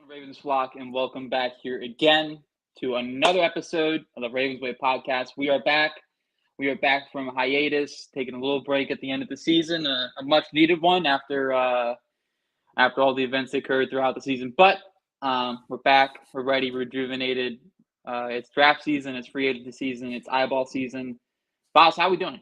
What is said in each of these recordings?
on, Ravens flock, and welcome back here again to another episode of the Ravens Way podcast. We are back. We are back from hiatus, taking a little break at the end of the season, a much needed one after all the events that occurred throughout the season. But we're back. We're ready, rejuvenated. It's draft season. It's free agency season. It's eyeball season. Boss, how we doing?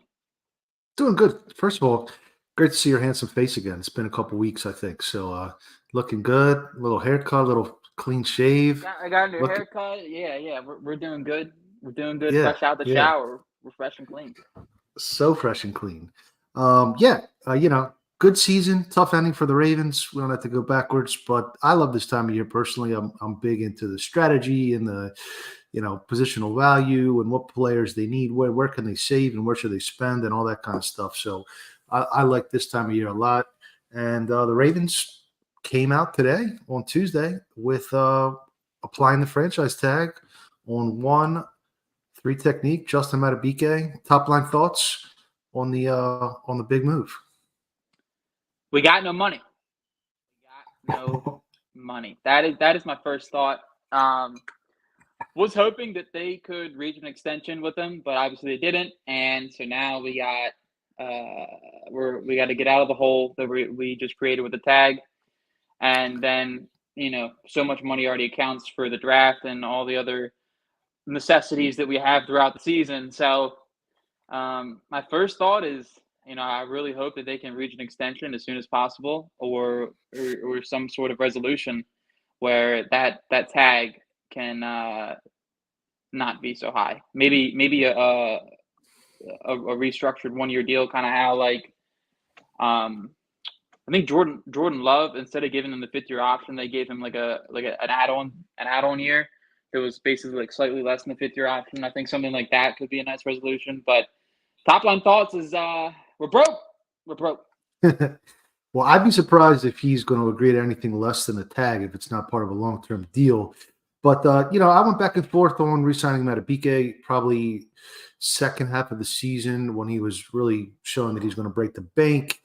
Doing good. First of all, great to see your handsome face again. It's been a couple weeks, I think. So looking good. Little haircut, little clean shave. I got a new Look, haircut. Yeah. We're doing good. We're doing good. yeah, Fresh out the yeah. shower. We're fresh and clean. So fresh and clean. Yeah, good season. Tough ending for the Ravens. We don't have to go backwards, but I love this time of year personally. I'm big into the strategy and the positional value and what players they need, where can they save and where should they spend and all that kind of stuff. So I like this time of year a lot. And the Ravens came out today on Tuesday with applying the franchise tag on 1-3 technique. Justin Madubuike. Top line thoughts on the big move. We got no money. We got no money. That is my first thought. Was hoping that they could reach an extension with them, but obviously they didn't, and so now we got we got to get out of the hole that we just created with the tag, and then so much money already accounts for the draft and all the other necessities that we have throughout the season. So my first thought is, I really hope that they can reach an extension as soon as possible, or some sort of resolution where that tag can not be so high. Maybe a restructured 1-year deal, kind of how I think Jordan Love, instead of giving him the 5th-year option, they gave him like an add-on year. It was basically like slightly less than the 5th-year option. I think something like that could be a nice resolution. But top line thoughts is we're broke. We're broke. Well, I'd be surprised if he's going to agree to anything less than a tag if it's not part of a long-term deal. But, I went back and forth on re-signing Madubuike probably second half of the season when he was really showing that he's going to break the bank.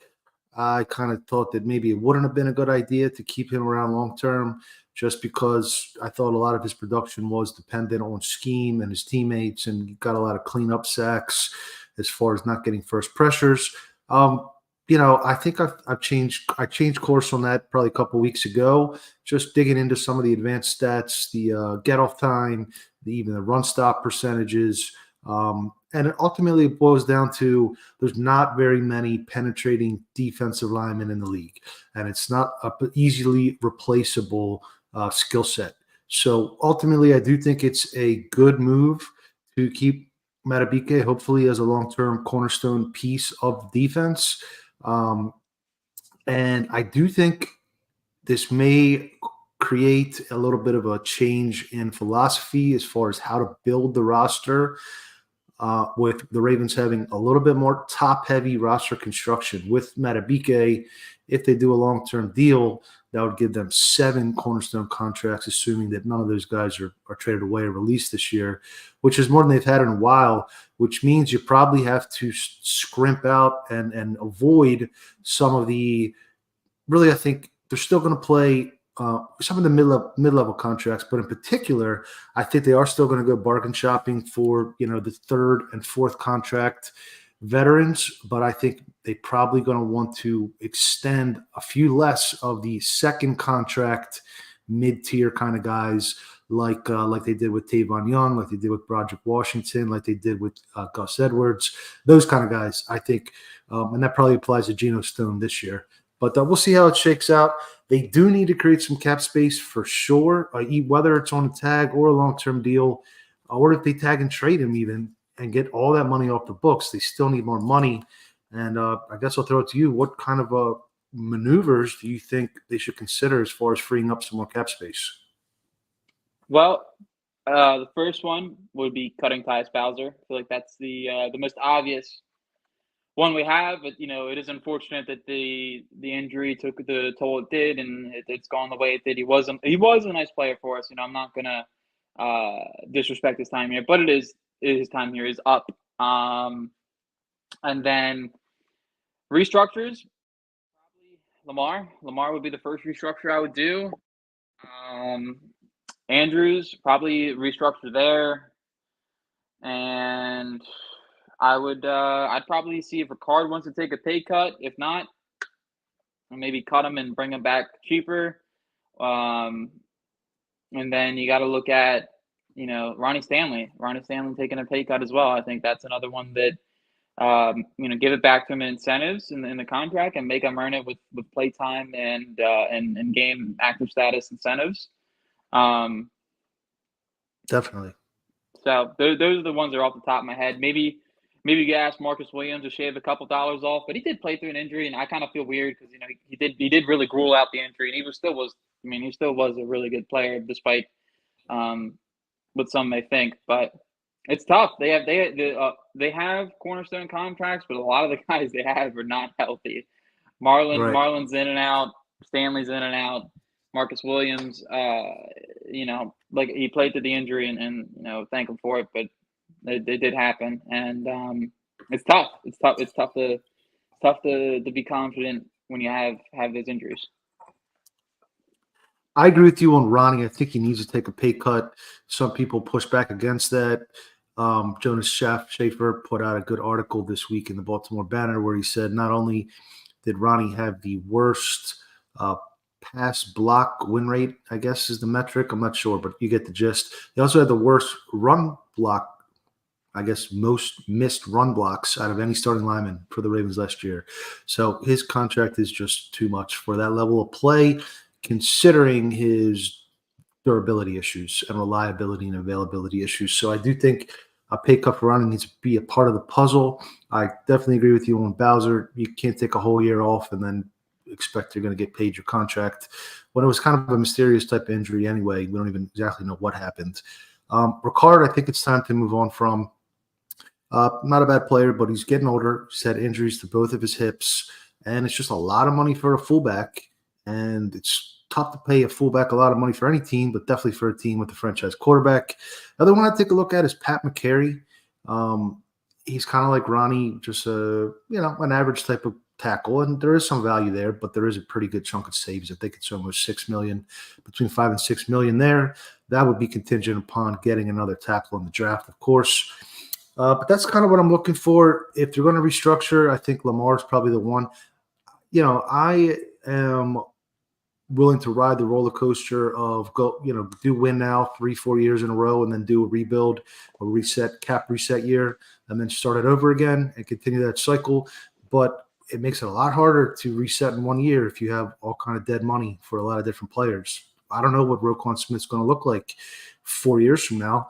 I kind of thought that maybe it wouldn't have been a good idea to keep him around long-term just because I thought a lot of his production was dependent on scheme and his teammates, and he got a lot of cleanup sacks as far as not getting first pressures. I think I've changed course on that probably a couple weeks ago, just digging into some of the advanced stats, the get off time, even the run stop percentages. And ultimately it boils down to there's not very many penetrating defensive linemen in the league, and it's not an easily replaceable skill set. So ultimately I do think it's a good move to keep Madubuike hopefully as a long-term cornerstone piece of defense. And I do think this may create a little bit of a change in philosophy as far as how to build the roster, with the Ravens having a little bit more top-heavy roster construction. With Madubuike, if they do a long-term deal, that would give them 7 cornerstone contracts, assuming that none of those guys are traded away or released this year, which is more than they've had in a while, which means you probably have to scrimp out and avoid some of the – really, I think they're still going to play some of the mid-level contracts, but in particular, I think they are still going to go bargain shopping for, the 3rd and 4th contract veterans, but I think they probably going to want to extend a few less of the 2nd contract mid-tier kind of guys like they did with Tavon Young, like they did with Broderick Washington, like they did with Gus Edwards, those kind of guys, I think, and that probably applies to Geno Stone this year. But we'll see how it shakes out. They do need to create some cap space for sure, whether it's on a tag or a long-term deal, or if they tag and trade him even and get all that money off the books. They still need more money. And I guess I'll throw it to you. What kind of maneuvers do you think they should consider as far as freeing up some more cap space? Well, the first one would be cutting Tyus Bowser. I feel like that's the most obvious one we have. But it is unfortunate that the injury took the toll it did, and it's gone the way it did. He was a nice player for us. I'm not gonna disrespect his time here, but his time here is up. And then restructures, probably Lamar. Lamar would be the first restructure I would do. Andrews probably restructure there, and I'd probably see if Ricard wants to take a pay cut. If not, maybe cut him and bring him back cheaper. Um, and then you got to look at, Ronnie Stanley. Ronnie Stanley taking a pay cut as well. I think that's another one that, give it back to him in incentives in the contract and make him earn it with play time and game active status incentives. Definitely. So those are the ones that are off the top of my head. Maybe you could ask Marcus Williams to shave a couple dollars off, but he did play through an injury, and I kind of feel weird because he did really gruel out the injury, and he still was a really good player despite what some may think. But it's tough. They have cornerstone contracts, but a lot of the guys they have are not healthy. Marlon's in and out. Stanley's in and out. Marcus Williams, like he played through the injury and thank him for it, but it did happen, and it's tough. It's tough to be confident when you have those injuries. I agree with you on Ronnie. I think he needs to take a pay cut. Some people push back against that. Jonas Schaefer put out a good article this week in the Baltimore Banner where he said not only did Ronnie have the worst pass block win rate, I guess is the metric. I'm not sure, but you get the gist. He also had the worst run block, I guess most missed run blocks out of any starting lineman for the Ravens last year. So his contract is just too much for that level of play, considering his durability issues and reliability and availability issues. So I do think a pay cut for Ronnie needs to be a part of the puzzle. I definitely agree with you on Bowser. You can't take a whole year off and then expect you're going to get paid your contract when it was kind of a mysterious type of injury anyway. We don't even exactly know what happened. Ricard, I think it's time to move on from. Not a bad player, but he's getting older. He's had injuries to both of his hips, and it's just a lot of money for a fullback. And it's tough to pay a fullback a lot of money for any team, but definitely for a team with a franchise quarterback. Another one I take a look at is Pat McCary. He's kind of like Ronnie, just an average type of tackle, and there is some value there, but there is a pretty good chunk of saves. I think it's almost $6 million, between $5 and $6 million there. That would be contingent upon getting another tackle in the draft, of course. But that's kind of what I'm looking for. If they're going to restructure, I think Lamar is probably the one. I am willing to ride the roller coaster of do win now 3-4 years in a row and then do a rebuild, cap reset year, and then start it over again and continue that cycle. But it makes it a lot harder to reset in 1 year if you have all kind of dead money for a lot of different players. I don't know what Roquan Smith's going to look like 4 years from now.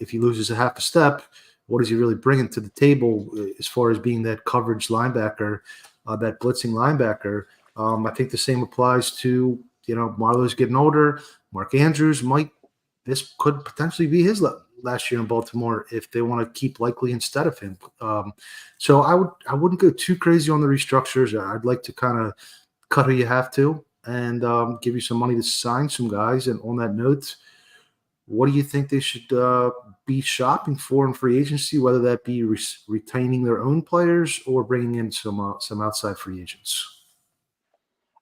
If he loses a half a step, what is he really bringing to the table as far as being that coverage linebacker, that blitzing linebacker? I think the same applies to, Marlowe's getting older. Mark Andrews this could potentially be his last year in Baltimore if they want to keep Likely instead of him. So I wouldn't go too crazy on the restructures. I'd like to kind of cut who you have to and give you some money to sign some guys. And on that note, what do you think they should be shopping for in free agency, whether that be retaining their own players or bringing in some outside free agents?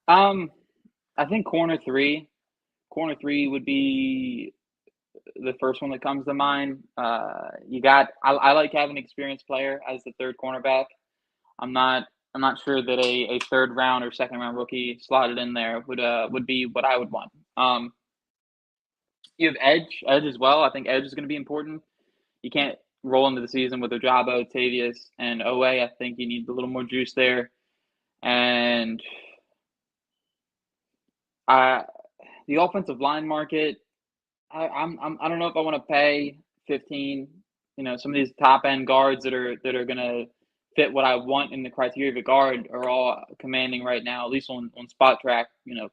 I think corner three would be the first one that comes to mind. I like having an experienced player as the third cornerback. I'm not sure that a third round or second round rookie slotted in there would be what I would want. You have edge as well. I think edge is going to be important. You can't roll into the season with Ojabo, Tavius, and Owe. I think you need a little more juice there. And the offensive line market, I don't know if I want to pay 15. Some of these top end guards that are going to fit what I want in the criteria of a guard are all commanding right now, at least on Spot Track,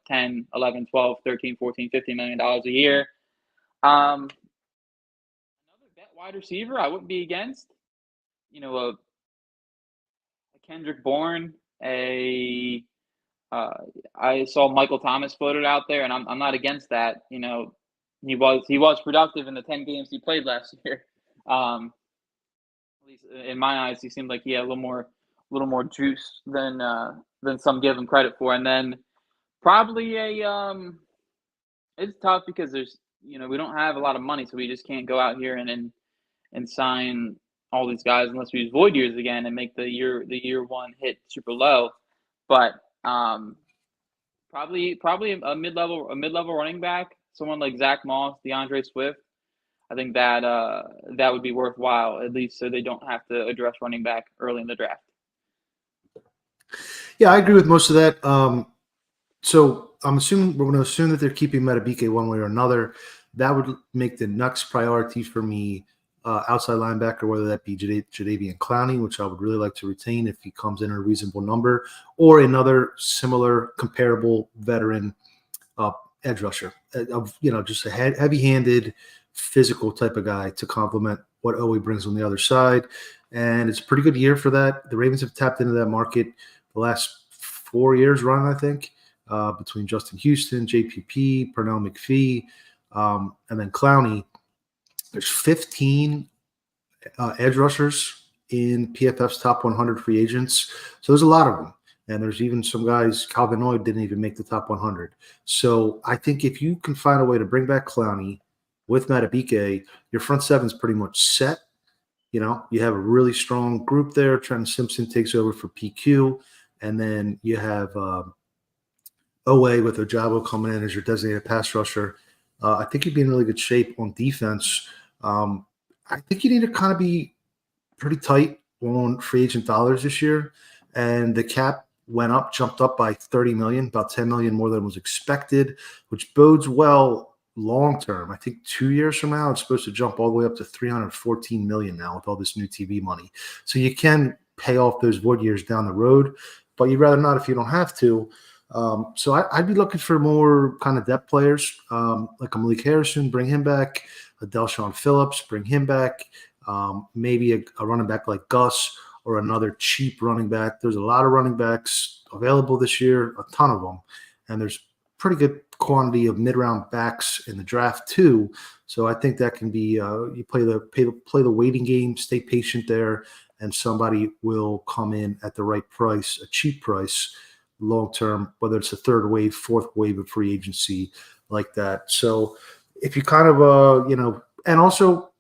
10, 11, 12, 13, 14, $15 million a year. Another vet wide receiver I wouldn't be against. A Kendrick Bourne, I saw Michael Thomas floated out there, and I'm not against that. He was productive in the 10 games he played last year. At least in my eyes, he seemed like he had a little more juice than some give him credit for. And then probably a it's tough because there's we don't have a lot of money, so we just can't go out here and sign all these guys unless we use void years again and make the year one hit super low. But probably a mid level running back, someone like Zach Moss, DeAndre Swift. I think that would be worthwhile, at least so they don't have to address running back early in the draft. Yeah, I agree with most of that. So I'm assuming we're going to assume that they're keeping Madubuike one way or another. That would make the next priority for me outside linebacker, whether that be Jadeveon Clowney, which I would really like to retain if he comes in a reasonable number, or another similar comparable veteran edge rusher, just a heavy-handed, physical type of guy to complement what Owe brings on the other side. And it's a pretty good year for that. The Ravens have tapped into that market the last 4 years run, I think, between Justin Houston, JPP, Pernell McPhee, and then Clowney. There's 15 edge rushers in PFF's top 100 free agents. So there's a lot of them. And there's even some guys, Calvin Lloyd didn't even make the top 100. So I think if you can find a way to bring back Clowney with Madubuike, your front seven's pretty much set. You have a really strong group there. Trenton Simpson takes over for PQ. And then you have Owe with Ojabo coming in as your designated pass rusher. I think you'd be in really good shape on defense. I think you need to kind of be pretty tight on free agent dollars this year. And the cap jumped up by $30 million, about $10 million more than was expected, which bodes well long-term. I think 2 years from now, it's supposed to jump all the way up to $314 million now with all this new TV money. So you can pay off those void years down the road, but you'd rather not if you don't have to. So I'd be looking for more kind of depth players, like a Malik Harrison, bring him back, a Delshon Phillips, bring him back, maybe a running back like Gus or another cheap running back. There's a lot of running backs available this year, a ton of them, and there's pretty good quantity of mid-round backs in the draft too. So I think that can be you play the waiting game, stay patient there, and somebody will come in at the right price, a cheap price, long term, whether it's a third wave, fourth wave of free agency like that. So if you kind of and also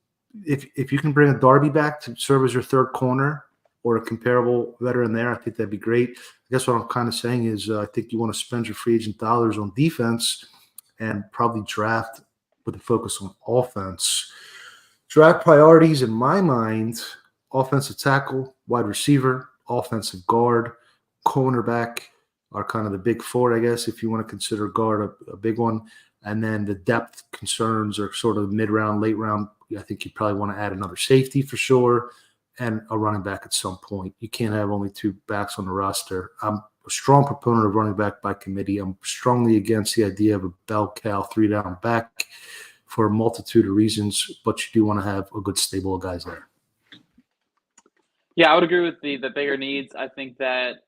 if you can bring a Darby back to serve as your third corner or a comparable veteran there, I think that'd be great. I guess what I'm kind of saying is I think you want to spend your free agent dollars on defense and probably draft with a focus on offense. Draft priorities in my mind: offensive tackle, wide receiver, offensive guard, cornerback are kind of the big four, I guess, if you want to consider guard a big one. And then the depth concerns are sort of mid-round, late round. I think you probably want to add another safety for sure and a running back at some point. You can't have only two backs on the roster. I'm a strong proponent of running back by committee. I'm strongly against the idea of a bell cow 3-down back for a multitude of reasons, but you do want to have a good stable of guys there. Yeah, I would agree with the bigger needs. I think that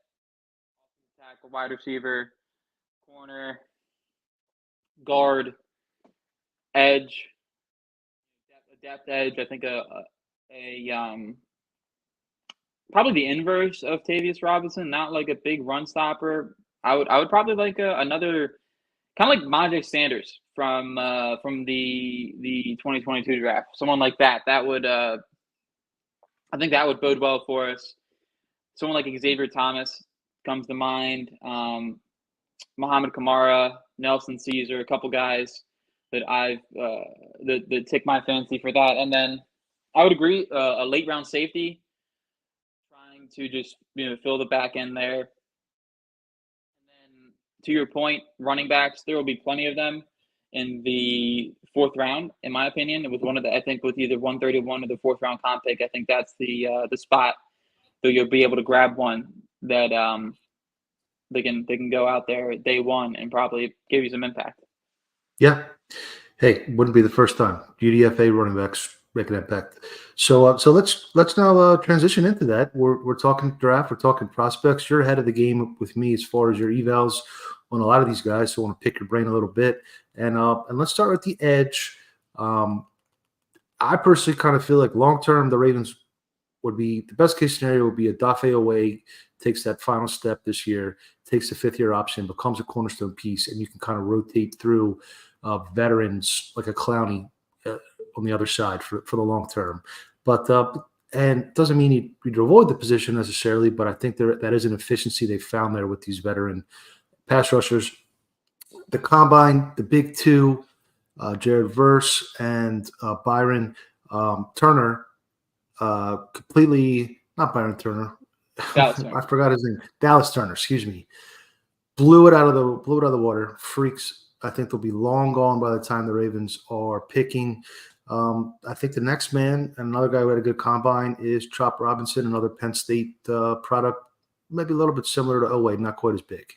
tackle, wide receiver, corner, guard, edge, depth edge. I think probably the inverse of Tavius Robinson, not like a big run stopper. I would probably like another kind of like Myjai Sanders from the 2022 draft. Someone like that. That would I think that would bode well for us. Someone like Xavier Thomas comes to mind. Muhammad Kamara, Nelson Caesar, a couple guys that that take my fancy for that. And then I would agree, a late round safety, trying to just fill the back end there. And then to your point, running backs, there will be plenty of them in the fourth round, in my opinion. It was I think with either 131 or the fourth round comp pick, I think that's the spot that you'll be able to grab one that they can go out there day one and probably give you some impact. Yeah. Hey, wouldn't be the first time. UDFA running backs making an impact. So let's now transition into that. We're talking draft. We're talking prospects. You're ahead of the game with me as far as your evals on a lot of these guys. So I want to pick your brain a little bit. And let's start with the edge. I personally kind of feel like long term the Ravens would be the best case scenario would be a Dafe Owe takes that final step this year, takes the fifth year option, becomes a cornerstone piece, and you can kind of rotate through veterans like a Clowney on the other side for the long term. But and doesn't mean you'd avoid the position necessarily, but I think that is an efficiency they found there with these veteran pass rushers. The combine, the big two, Jared Verse and Byron Turner, completely not Byron Turner. I forgot his name. Dallas Turner, excuse me. Blew it out of the water. Freaks. I think they'll be long gone by the time the Ravens are picking. I think the next man, and another guy who had a good combine, is Chop Robinson, another Penn State product, maybe a little bit similar to Oweh, not quite as big.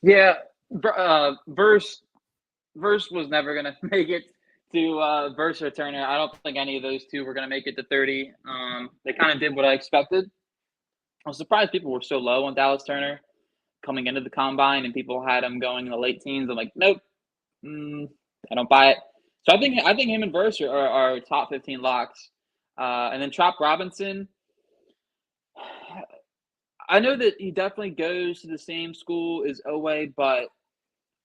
Yeah, Verse was never going to make it to Verse or Turner. I don't think any of those two were going to make it to 30. They kind of did what I expected. I was surprised people were so low on Dallas Turner coming into the combine, and people had him going in the late teens. I'm like, nope, I don't buy it. So I think him and Verse are top 15 locks. And then Chop Robinson, I know that he definitely goes to the same school as Oweh, but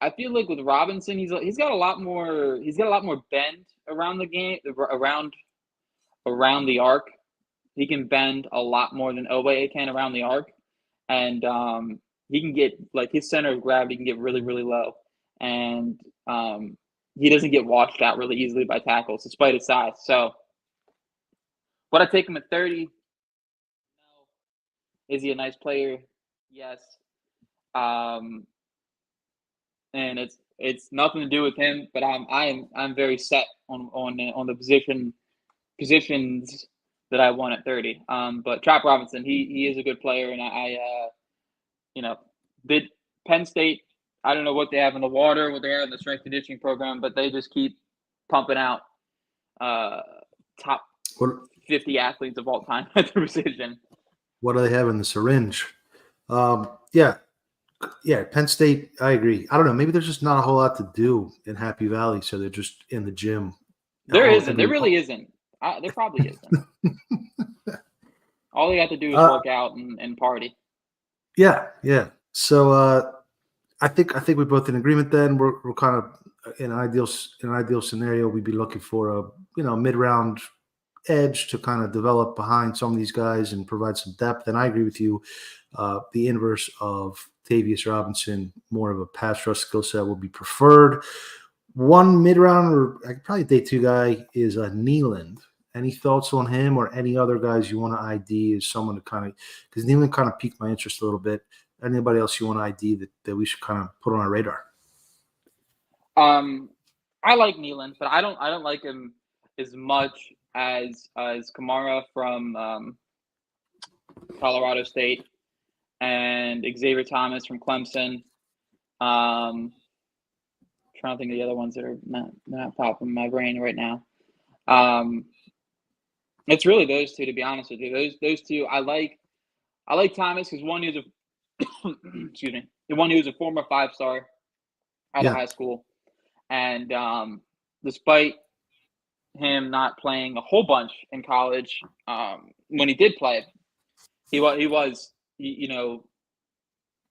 I feel like with Robinson, he's got a lot more bend around the game, around the arc. He can bend a lot more than Oweh can around the arc, and he can get, like, his center of gravity can get really, really low, and he doesn't get washed out really easily by tackles despite his size. So would I take him at 30? No. Is he a nice player? Yes. And it's nothing to do with him, but I'm very set on the positions that I want at 30. But Chop Robinson, he is a good player, and I did Penn State. I don't know what they have in the water, what they have in the strength conditioning program, but they just keep pumping out top 50 athletes of all time at the position. What do they have in the syringe? Yeah, Penn State, I agree. I don't know. Maybe there's just not a whole lot to do in Happy Valley, so they're just in the gym. There isn't. There really isn't. There probably isn't. All they have to do is work out and party. Yeah. So I think we're both in agreement. Then we're kind of in an ideal scenario. We'd be looking for a mid-round edge to kind of develop behind some of these guys and provide some depth. And I agree with you. The inverse of Tavius Robinson, more of a pass rush skill set, would be preferred. One mid-round, or probably day two guy, is Nealand. Any thoughts on him or any other guys you want to ID as someone to kind of – because Nealand kind of piqued my interest a little bit. Anybody else you want to ID that we should kind of put on our radar? I like Nealand, but I don't like him as much as Kamara from Colorado State and Xavier Thomas from Clemson. Trying to think of the other ones that are not popping in my brain right now. It's really those two, to be honest with you. Those two, I like Thomas because one, he was excuse me. The one who was a former 5-star out of high school, and despite him not playing a whole bunch in college, when he did play, he was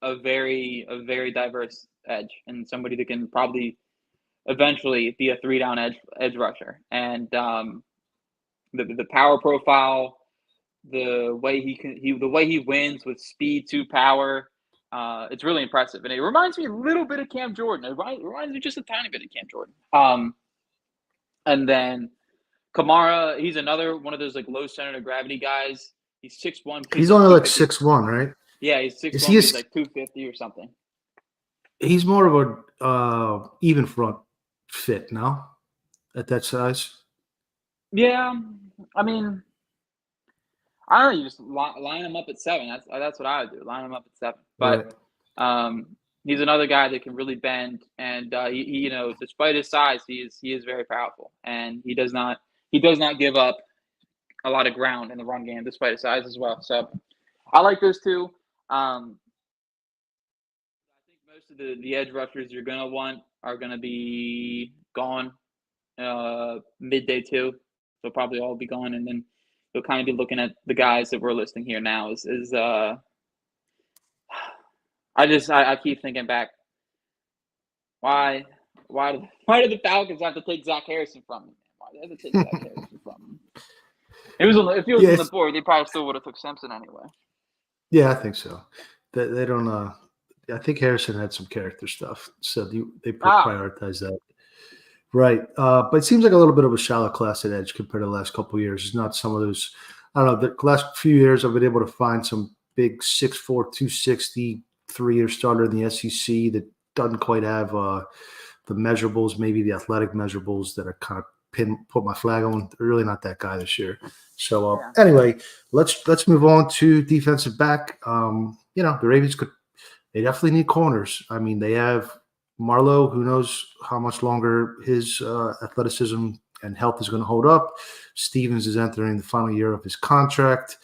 a very diverse edge and somebody that can probably eventually be a 3-down edge rusher. And the power profile, the way he wins with speed to power, it's really impressive. And it reminds me a little bit of Cam Jordan. It reminds me just a tiny bit of Cam Jordan. And then Kamara, he's another one of those like low center of gravity guys. He's 6'1". He's only like 6'1", right? Yeah, he's 6'1". He's like 250 or something. He's more of a even front fit now at that size. Yeah, I mean, I don't know. You just line him up at 7. That's what I would do. Line him up at 7. But right. He's another guy that can really bend, and he despite his size, he is very powerful, and he does not give up a lot of ground in the run game despite his size as well. So I like those two. I think most of the edge rushers you're gonna want are gonna be gone midday 2. They'll probably all be gone, and then you'll kind of be looking at the guys that we're listing here now. I keep thinking back. Why why did the Falcons have to take Zach Harrison from him? Why did they have to take Zach Harrison from him? If he was on the board, they probably still would have took Simpson anyway. Yeah, I think so. They don't. I think Harrison had some character stuff, so they prioritize that. Right, but it seems like a little bit of a shallow class at edge compared to the last couple of years. It's not some of those. I don't know. The last few years, I've been able to find some big 6'4", 260, 3-year starter in the SEC that doesn't quite have the measurables, maybe the athletic measurables that are kind of put my flag on. They're really not that guy this year. So anyway, let's move on to defensive back. The Ravens they definitely need corners. I mean, they have Marlowe, who knows how much longer his athleticism and health is going to hold up. Stevens is entering the final year of his contract.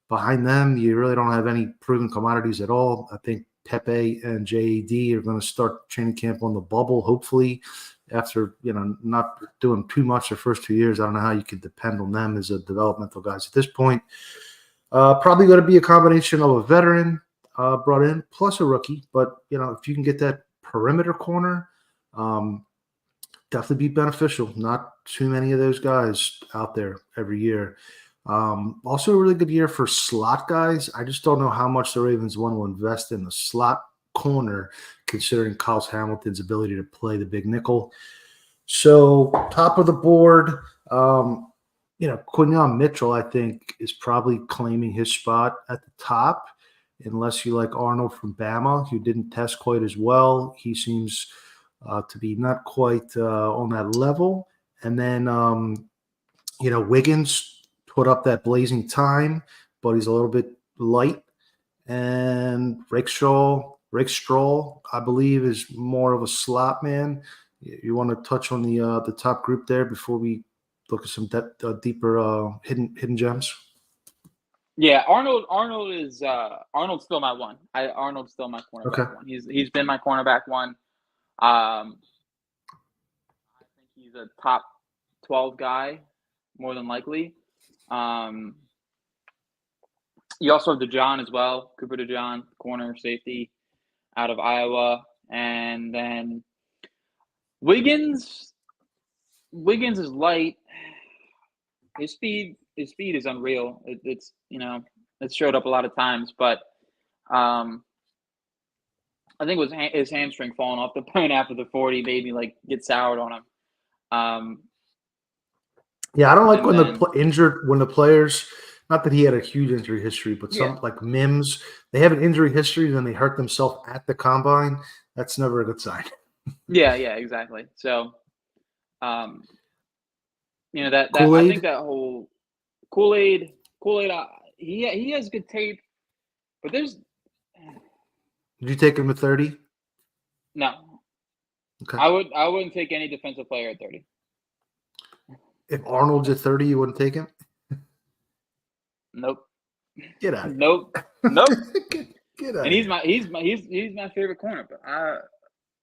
Behind them, you really don't have any proven commodities at all. I think Pepe and JAD are going to start training camp on the bubble, hopefully, after not doing too much their first 2 years. I don't know how you could depend on them as a developmental guys at this point. Probably going to be a combination of a veteran brought in plus a rookie. But, if you can get that perimeter corner, definitely be beneficial. Not too many of those guys out there every year. Also a really good year for slot guys. I just don't know how much the Ravens want to invest in the slot corner, considering Kyle Hamilton's ability to play the big nickel. So top of the board, Quinyon Mitchell, I think, is probably claiming his spot at the top, unless you like Arnold from Bama, who didn't test quite as well. He seems to be not quite on that level. And then, Wiggins put up that blazing time, but he's a little bit light. And Rick Stroll, I believe, is more of a slot man. You want to touch on the top group there before we look at some deeper hidden gems? Yeah, Arnold's still my one. Arnold's still my cornerback one. He's been my cornerback one. I think he's a top 12 guy, more than likely. You also have DeJohn as well, Cooper DeJohn, corner safety out of Iowa, and then Wiggins is light. His speed is unreal. It's showed up a lot of times, but I think it was his hamstring falling off the bone after the 40 made me get soured on him. Yeah, I don't like when the players, not that he had a huge injury history, but some like Mims, they have an injury history and then they hurt themselves at the combine. That's never a good sign. Yeah, exactly. So, that Kool-Aid? I think that whole Kool-Aid, he has good tape, but there's. Did you take him at 30? No. Okay. I wouldn't take any defensive player at 30. If Arnold's at 30, you wouldn't take him? Nope. Get out. Nope. Get out. And he's my favorite corner, but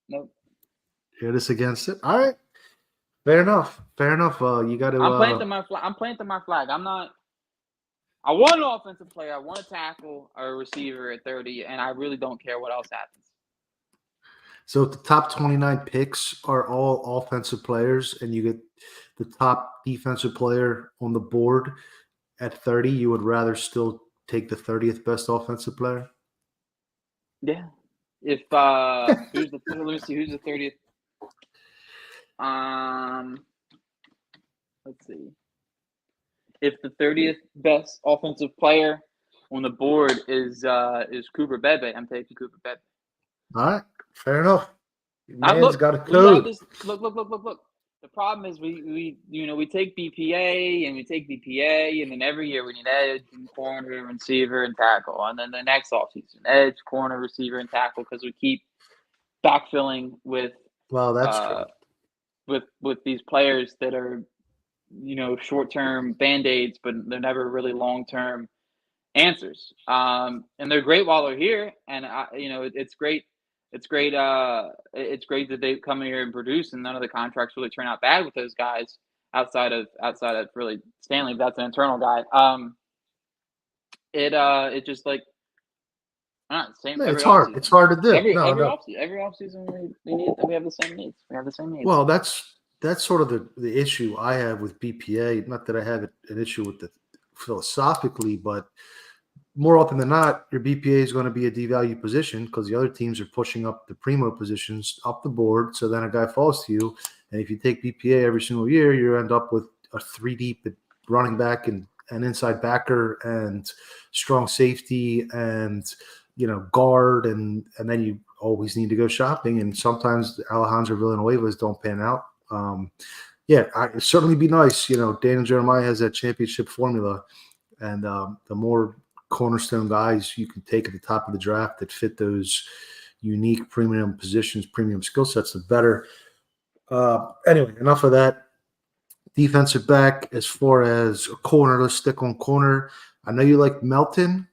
nope. Hit us against it. All right. Fair enough. You got to. I'm planting my flag. I'm not. I want an offensive player. I want a tackle or a receiver at 30, and I really don't care what else happens. So if the top 29 picks are all offensive players, and you get the top defensive player on the board at 30, you would rather still take the 30th best offensive player? Yeah. If let me see who's the 30th. Let's see. If the 30th best offensive player on the board is Cooper Bebe, I'm taking Cooper Bebe. All right, fair enough. Man's got a code. Look. The problem is we take BPA and we take BPA, and then every year we need edge and corner, receiver, and tackle, and then the next offseason edge, corner, receiver, and tackle, because we keep backfilling with. Well, that's true. With these players that are, short-term Band-Aids, but they're never really long-term answers. And they're great while they're here, and it's great. It's great that they come here and produce, and none of the contracts really turn out bad with those guys outside of really Stanley. But that's an internal guy. It just Same. Man, Every it's hard. offseason. It's hard to do. Every No, no. every offseason we have the same needs. We have the same needs. Well, that's sort of the issue I have with BPA. Not that I have an issue with it philosophically, but more often than not, your BPA is going to be a devalued position because the other teams are pushing up the primo positions up the board. So then a guy falls to you, and if you take BPA every single year, you end up with a 3 deep running back and an inside backer and strong safety and guard, and then you always need to go shopping. And sometimes Alejandro Villanuevas don't pan out. It'd certainly be nice. Daniel Jeremiah has that championship formula, and the more cornerstone guys you can take at the top of the draft that fit those unique premium positions, premium skill sets, the better. Anyway, enough of that. Defensive back, as far as a corner, let's stick on corner. I know you like Melton,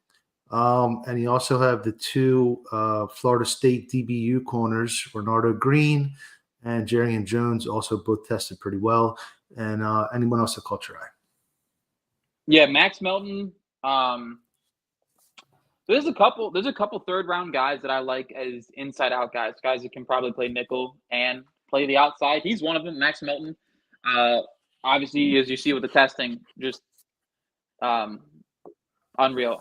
and you also have the two Florida State DBU corners, Bernardo Green and Jarian Jones, also both tested pretty well. And anyone else that caught your eye? Yeah, Max Melton. There's a couple third round guys that I like as inside out guys that can probably play nickel and play the outside. He's one of them, Max Melton. Obviously, as you see with the testing, just unreal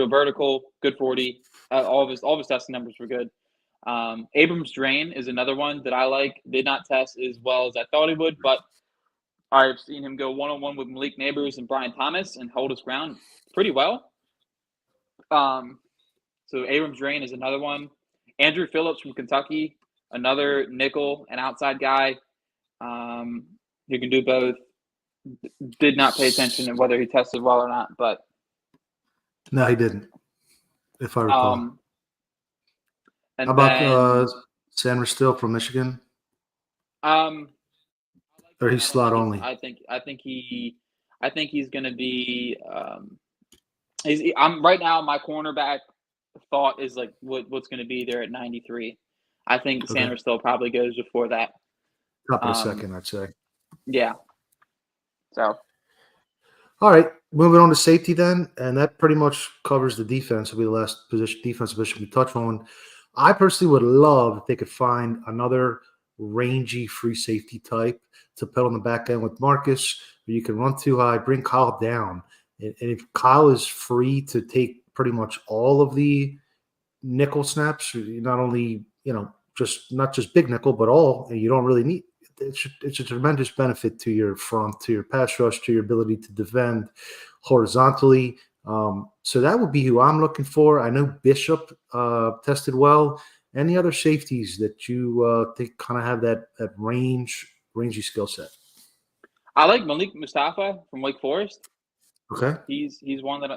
vertical, good 40. All of his testing numbers were good. Abrams Drain is another one that I like. Did not test as well as I thought he would, but I've seen him go one-on-one with Malik Neighbors and Brian Thomas and hold his ground pretty well. So Abrams Drain is another one. Andrew Phillips from Kentucky, another nickel and outside guy who can do both. Did not pay attention to whether he tested well or not, but no, he didn't, if I recall. And how about Sandra Still from Michigan? Or he's slot only. I think he's going to be. I'm right now. My cornerback thought is like what's going to be there at 93. I think Okay. Sanders still probably goes before that. Top of the second, I'd say. Yeah. So. All right, moving on to safety then, and that pretty much covers the defense. Will be the last defensive position we touch on. I personally would love if they could find another rangy free safety type to put on the back end with Marcus, where you can run too high, bring Kyle down. And if Kyle is free to take pretty much all of the nickel snaps, not only, not just big nickel, but all, and you don't really need it's a tremendous benefit to your front, to your pass rush, to your ability to defend horizontally. So that would be who I'm looking for. I know Bishop tested well. Any other safeties that you think kind of have that rangy skill set? I like Malik Mustafa from Wake Forest. Okay, he's one that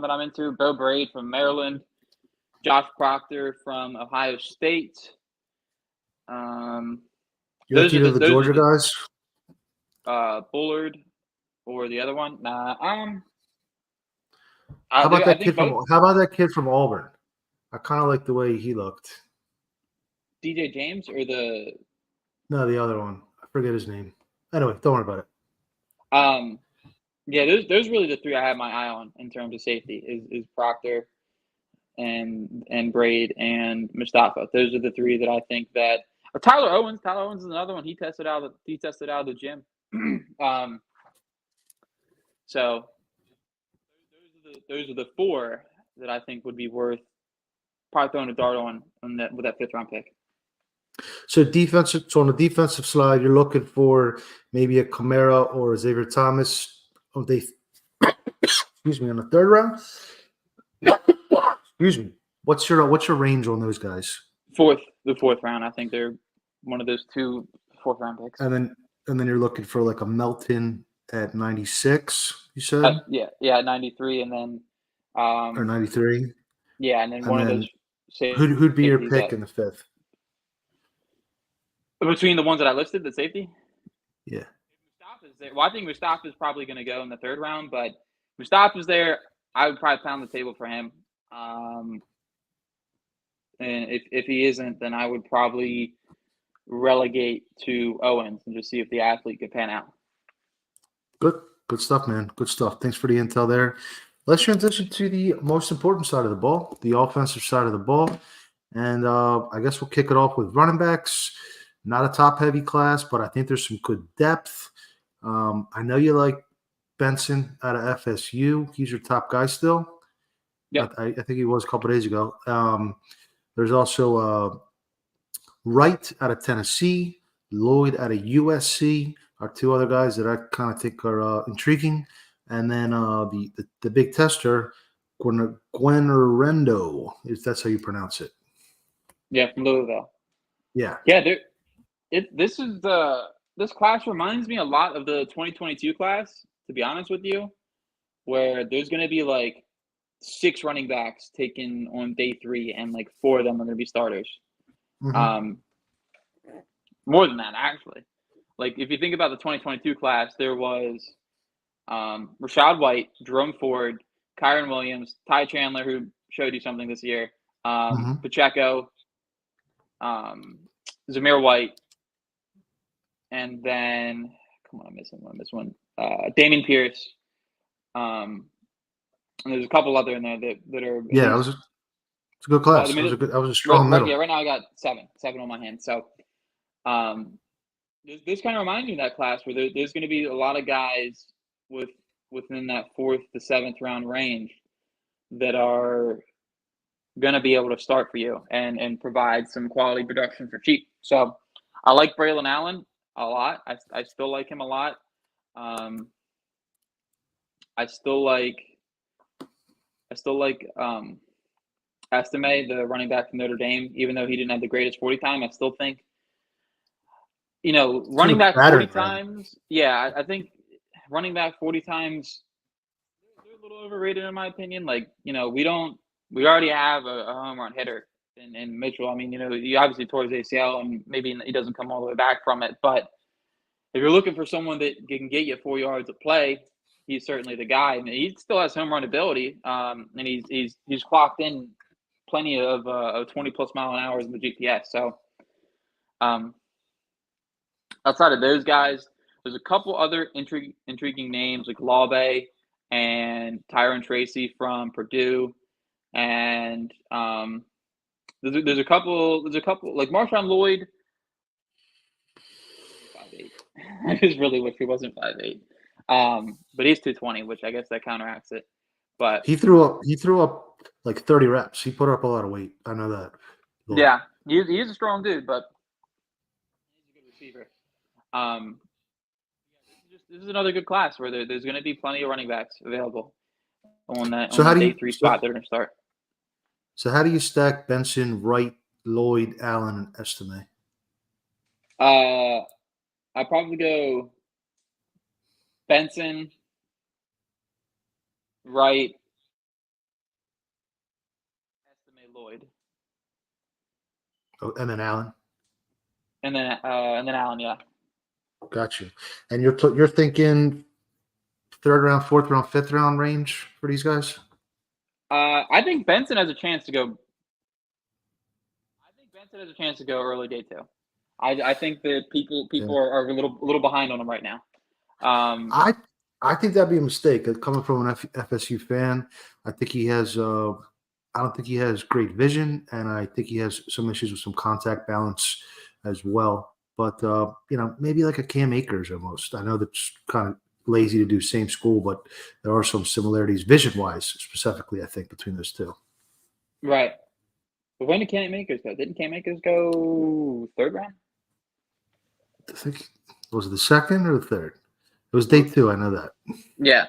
I'm into. Bo Braid from Maryland, Josh Proctor from Ohio State. Those are the Georgia guys. Bullard or the other one? Nah. How about that kid from Auburn? I kind of like the way he looked. DJ James or the? No, the other one. I forget his name. Anyway, don't worry about it. Yeah, those really the three I have my eye on in terms of safety is Proctor and Braid and Mustafa. Those are the three that I think that Tyler Owens is another one. He tested out of the gym. So those are the four that I think would be worth probably throwing a dart on that with that 5th round pick. So on the defensive slide, you're looking for maybe a Kamara or a Xavier Thomas. Excuse me, on the 3rd round. Excuse me. What's your range on those guys? The 4th round. I think they're one of those 2 4th round picks. And then you're looking for like a Melton at 96. You said? Yeah, 93, and then or 93. Yeah, and then one of those. Who'd be your pick in the 5th? Between the ones that I listed, the safety? Yeah. Mustafa's there. Well, I think Mustafa is probably going to go in the 3rd round, but Mustafa's there. I would probably pound the table for him. And if he isn't, then I would probably relegate to Owens and just see if the athlete could pan out. Good stuff, man. Good stuff. Thanks for the intel there. let's transition to the most important side of the ball, the offensive side of the ball. And I guess we'll kick it off with running backs. Not a top-heavy class, but I think there's some good depth. I know you like Benson out of FSU. He's your top guy still. Yep. I think he was a couple days ago. There's also Wright out of Tennessee, Lloyd out of USC are two other guys that I kind of think are intriguing. And then the big tester, Guarendo, if that's how you pronounce it. Yeah, from Louisville. Yeah. Yeah, this class reminds me a lot of the 2022 class, to be honest with you, where there's going to be like 6 running backs taken on day 3, and like 4 of them are going to be starters. Mm-hmm. More than that, actually. Like if you think about the 2022 class, there was Rashad White, Jerome Ford, Kyron Williams, Ty Chandler, who showed you something this year, Pacheco, Zamir White, and then I'm missing one. Dameon Pierce. And there's a couple other in there that are it's a good class. That was a strong middle. Right now I got seven on my hand. So this kind of reminds me of that class where there's going to be a lot of guys within that 4th to 7th round range that are going to be able to start for you and provide some quality production for cheap. So I like Braylon Allen a lot. I still like him a lot. I still like Estime, the running back from Notre Dame, even though he didn't have the greatest 40 time. I still think, running back 40 times. Yeah, I think running back 40 times, they're a little overrated in my opinion. Like, we already have a home run hitter in Mitchell. I mean, he obviously tore his ACL and maybe he doesn't come all the way back from it. But if you're looking for someone that can get you 4 yards of play, he's certainly the guy. I mean, he still has home run ability, and he's clocked in plenty of 20+ mile an hour in the GPS. So, outside of those guys, there's a couple other intriguing names like Lawbay and Tyron Tracy from Purdue, and there's a couple like Marshawn Lloyd. 5'8". I just really wish he wasn't 5'8". But he's 220, which I guess that counteracts it. But he threw up like 30 reps. He put up a lot of weight. I know that. Yeah, he's a strong dude, but he's a good receiver. This is another good class where there's going to be plenty of running backs available on that day 3 spot they're going to start. So how do you stack Benson, Wright, Lloyd, Allen, and Estime? I probably go Benson, Wright, Estime, Lloyd. Oh, and then Allen. And then Allen, yeah. Got you. And you're thinking 3rd round, 4th round, 5th round range for these guys? I think Benson has a chance to go. Early day 2. I think that people are a little behind on him right now. I think that'd be a mistake. Coming from an FSU fan, I think he has. I don't think he has great vision, and I think he has some issues with some contact balance as well. But maybe like a Cam Akers almost. I know that's kind of lazy to do same school, but there are some similarities vision-wise, specifically, I think, between those two. Right. But when did Cam Akers go? Didn't Cam Akers go 3rd round? I think was it the 2nd or the 3rd? It was day 2. I know that. Yeah.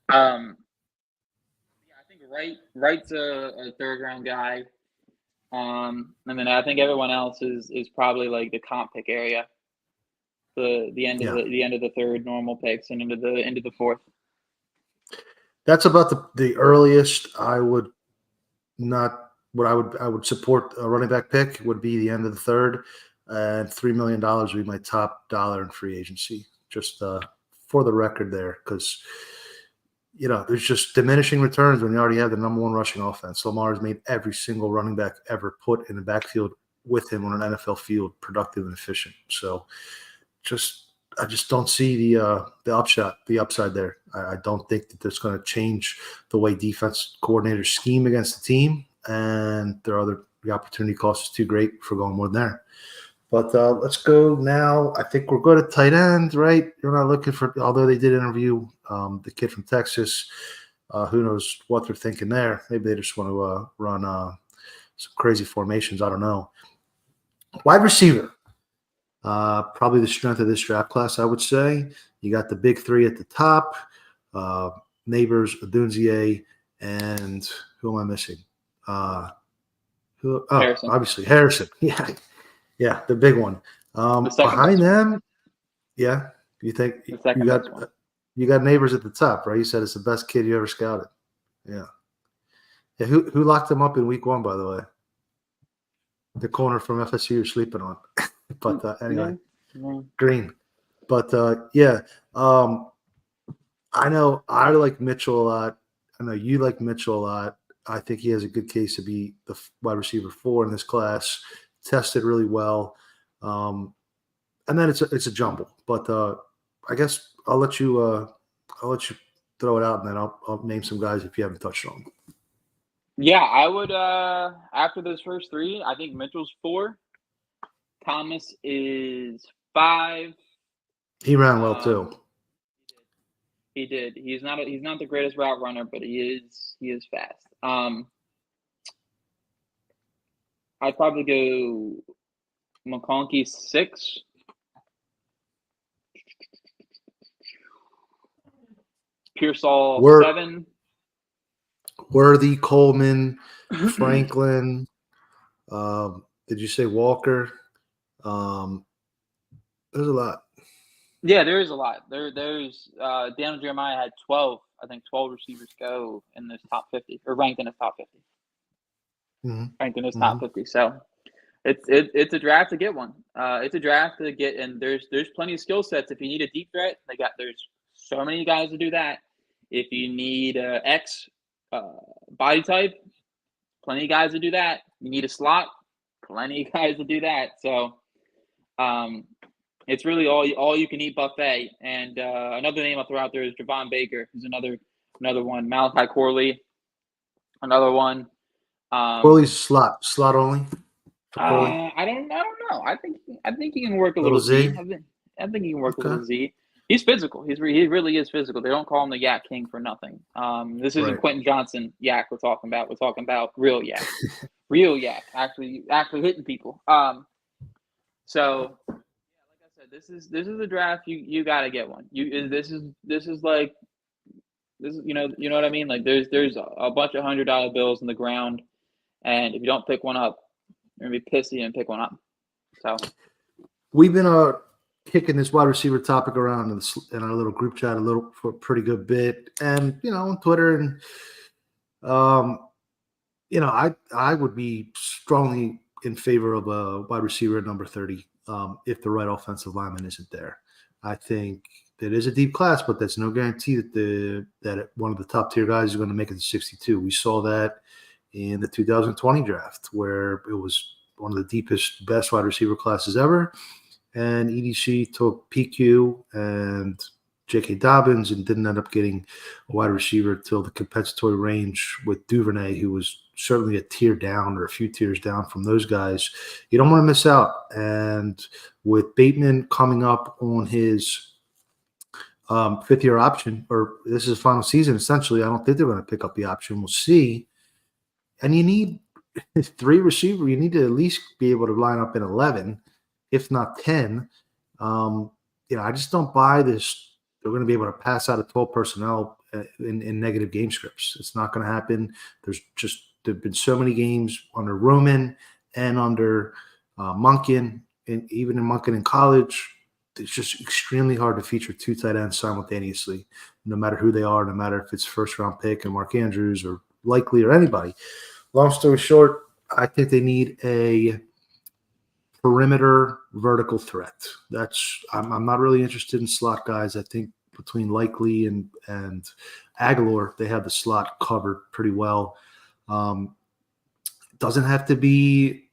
I think Wright's a 3rd round guy. And then I think everyone else is probably like the comp pick area. The end of the 3rd normal picks and into the 4th. That's about the earliest I would support a running back pick would be the end of the 3rd, and $3 million would be my top dollar in free agency. Just for the record there, because there's just diminishing returns when you already have the number 1 rushing offense. Lamar has made every single running back ever put in the backfield with him on an NFL field productive and efficient. So I just don't see the upside there. I don't think that that's going to change the way defense coordinators scheme against the team, and the opportunity cost is too great for going more than there. But let's go now. I think we're good at tight end, right? You're not looking for, although they did interview the kid from Texas. Who knows what they're thinking there? Maybe they just want to run some crazy formations. I don't know. Wide receiver. Probably the strength of this draft class, I would say. You got the big three at the top, Neighbors, Odunze, and who am I missing? Harrison. Obviously Harrison. Yeah, the big one. Behind them, yeah, you think you got Neighbors at the top, right? You said it's the best kid you ever scouted. Yeah. Who locked him up in week 1, by the way? The corner from FSU you're sleeping on. But anyway, Green. But I know I like Mitchell a lot. I know you like Mitchell a lot. I think he has a good case to be the wide receiver 4 in this class. Tested really well. And then it's a jumble. But I guess I'll let you throw it out, and then I'll name some guys if you haven't touched on them. Yeah, I would after those first 3, I think Mitchell's 4. Thomas is 5. He ran well too. He did. He's not the greatest route runner, but he is fast. I'd probably go McConkey 6. Pearsall 7. Worthy, Coleman, Franklin. Did you say Walker? There's a lot. Yeah, there is a lot. There's Daniel Jeremiah had 12. I think 12 receivers go in this top 50 or ranked in his top 50. Mm-hmm. Ranked in his top 50. So it's a draft to get one. It's a draft to get, and there's plenty of skill sets. If you need a deep threat, there's so many guys to do that. If you need X body type, plenty of guys to do that. You need a slot, plenty of guys to do that. So it's really all you can eat buffet. And another name I'll throw out there is Javon Baker, who's another one. Malachi Corley, another one. Corley's slot only. I don't know. I think he can work a little Z. I think he can work a little Z. He's physical. He really is physical. They don't call him the Yak King for nothing. This isn't right. Quentin Johnson Yak we're talking about. We're talking about real Yak, real Yak, actually hitting people. So yeah, like I said, this is a draft. You got to get one. This is you know what I mean. Like there's a bunch of $100 bills in the ground, and if you don't pick one up, you're gonna be pissy and pick one up. So we've been kicking this wide receiver topic around in our little group chat for a pretty good bit, and on Twitter, and I would be strongly in favor of a wide receiver at number 30 if the right offensive lineman isn't there. I think that is a deep class, but that's no guarantee that one of the top tier guys is going to make it to 62. We saw that in the 2020 draft, where it was one of the deepest, best wide receiver classes ever. And EDC took PQ and J.K. Dobbins and didn't end up getting a wide receiver till the compensatory range with Duvernay, who was certainly a tier down or a few tiers down from those guys. You don't want to miss out. And with Bateman coming up on his fifth-year option, or this is his final season, essentially, I don't think they're going to pick up the option. We'll see. And you need 3 receivers. You need to at least be able to line up in 11, if not 10. I just don't buy this. They're going to be able to pass out of 12 personnel in negative game scripts. It's not going to happen. There've been so many games under Roman and under Monken, and even in Monken in college. It's just extremely hard to feature 2 tight ends simultaneously, no matter who they are, no matter if it's first-round pick and Mark Andrews or Likely or anybody. Long story short, I think they need a perimeter vertical threat. I'm not really interested in slot guys. I think between Likely and Aguilar, they have the slot covered pretty well. Doesn't have to be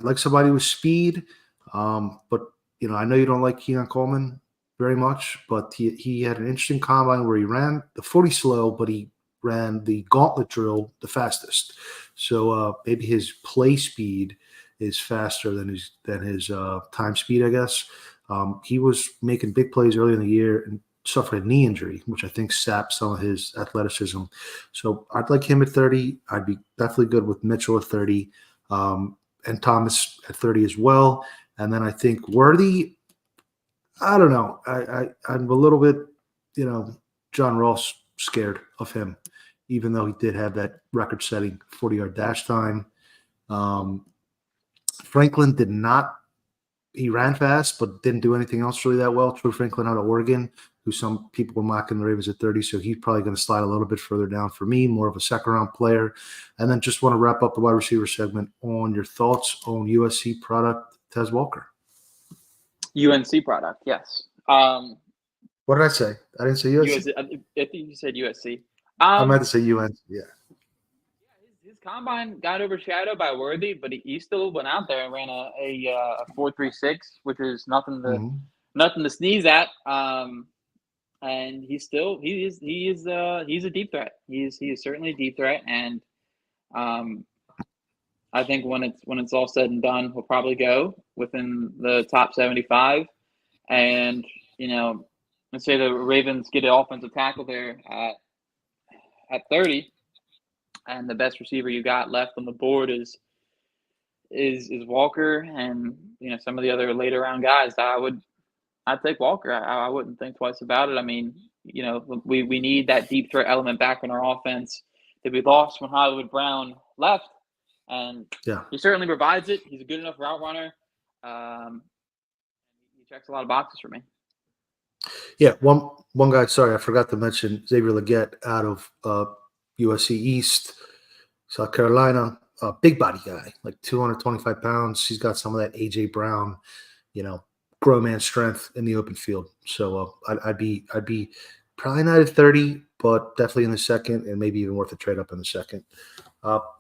like somebody with speed, but I know you don't like Keon Coleman, very much, but he had an interesting combine where he ran the 40 slow, but he ran the gauntlet drill the fastest. So maybe his play speed is faster than his time speed, I guess. He was making big plays early in the year and suffered a knee injury, which I think sapped some of his athleticism. So I'd like him at 30. I'd be definitely good with Mitchell at 30, and Thomas at 30 as well. And then I think Worthy, I don't know. I'm a little bit, John Ross scared of him, even though he did have that record-setting 40-yard dash time. Franklin did not. He ran fast, but didn't do anything else really that well. True Franklin out of Oregon, who some people were mocking the Ravens at 30, so he's probably going to slide a little bit further down for me, more of a second-round player. And then just want to wrap up the wide receiver segment on your thoughts on USC product, Tez Walker. UNC product, yes. What did I say? I didn't say USC. I think you said USC. I meant to say UNC, yeah. His combine got overshadowed by Worthy, but he still went out there and ran a 4.36, which is nothing to sneeze at. And he's a deep threat. He is certainly a deep threat, and I think when it's all said and done, he'll probably go within the top 75. And let's say the Ravens get an offensive tackle there at 30. And the best receiver you got left on the board is Walker, and some of the other later round guys. I'd take Walker. I wouldn't think twice about it. I mean, we need that deep threat element back in our offense that we lost when Hollywood Brown left, and he certainly provides it. He's a good enough route runner. He checks a lot of boxes for me. Yeah, one guy. Sorry, I forgot to mention Xavier Legette out of USC East, South Carolina, big body guy, like 225 pounds. He's got some of that AJ Brown, grown man strength in the open field. So I'd be probably not at 30, but definitely in the second, and maybe even worth a trade up in the second.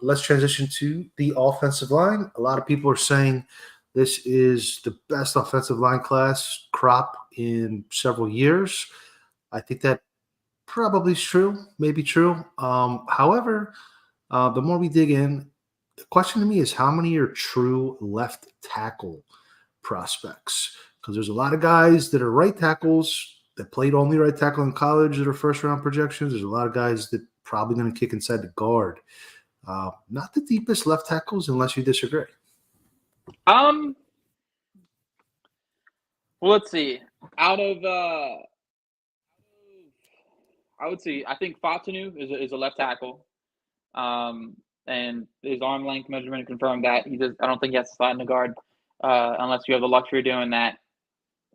Let's transition to the offensive line. A lot of people are saying this is the best offensive line class crop in several years. I think that probably is true, maybe true. However, the more we dig in, the question to me is how many are true left tackle prospects? Because there's a lot of guys that are right tackles that played only right tackle in college that are first-round projections. There's a lot of guys that probably going to kick inside the guard. Not the deepest left tackles, unless you disagree. Well, let's see. Out of I would say I think Fatanu is a left tackle, and his arm length measurement confirmed that I don't think he has to slide in the guard unless you have the luxury of doing that.